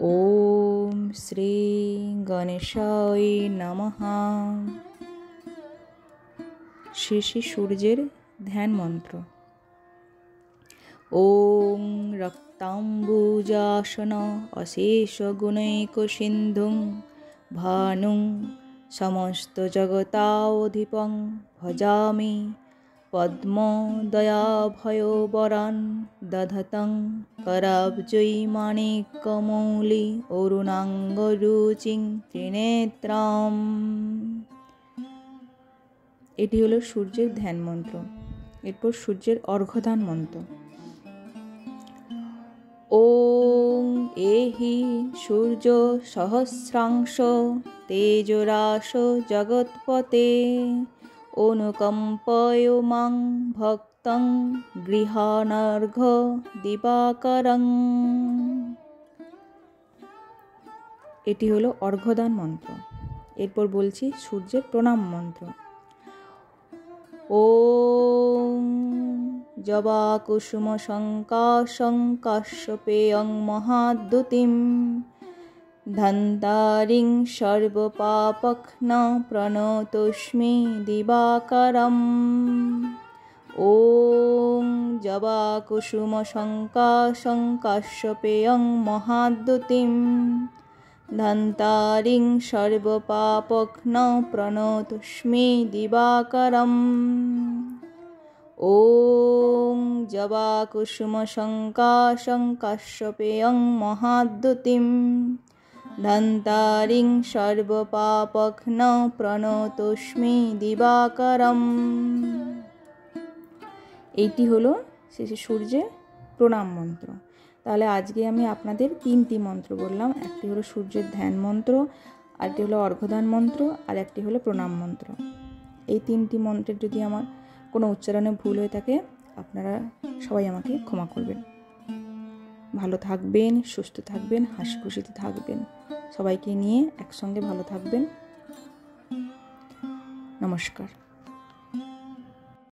ওম শ্রী গণেশায় নমঃ। শ্রী শ্রী সূর্যের ধ্যান মন্ত্র। ওম রক্তাম্বুজাসন অশেষ গুণৈক সিন্ধুং ভানুং সমস্ত জগতাধিপং ভজামি পদ্মদয়াভয়বরান দধতং করাব্জৈ মাণিক্যমৌলি অরুণাঙ্গরুচিং ত্রিনেত্রাম। এটি হলো সূর্যের ধ্যান মন্ত্র। এরপর সূর্যের অর্ঘ্যদান মন্ত্র। ওং এহি সূর্য সহস্রাংশ তেজরাশ জগৎপতে অনুকম্পয় মাং ভক্তং গৃহাণার্ঘ্য দিবাকরং। এটি হলো অর্ঘ্যদান মন্ত্র। এরপর বলছি সূর্যের প্রণাম মন্ত্র। ওং জবা কুসুম শঙ্কাশং কাশ্যপেয়ং মহাদ্যুতিং ধন্তারিং সর্বপাপঘ্ন প্রণতোস্মি দিবাকরম। ওং জবা কুসুম শঙ্কাশং কাশ্যপেয়ং মহাদ্যুতিং ধন্তারিং সর্বপাপঘ্ন প্রণতোস্মি দিবাকরম। ওং জবা কুসুম শঙ্কাশং কাশ্যপেয়ং মহাদ্যুতিং ধন্তারিং সর্বপাপঘ্ন প্রণতোস্মি দিবাকরম। এইটি হলো শেষে সূর্যের প্রণাম মন্ত্র। তাহলে আজকে আমি আপনাদের 3টি মন্ত্র বললাম। একটি হলো সূর্যের ধ্যান মন্ত্র, আরেকটি হলো অর্ঘ্যদান মন্ত্র, আর একটি হলো প্রণাম মন্ত্র। এই 3টি মন্ত্রের যদি আমার কোনো উচ্চারণে ভুল হয়ে থাকে আপনারা সবাই আমাকে ক্ষমা করবেন। ভালো থাকবেন, সুস্থ থাকবেন, হাসি খুশিতে থাকবেন, সবাইকে নিয়ে একসঙ্গে ভালো থাকবেন। নমস্কার।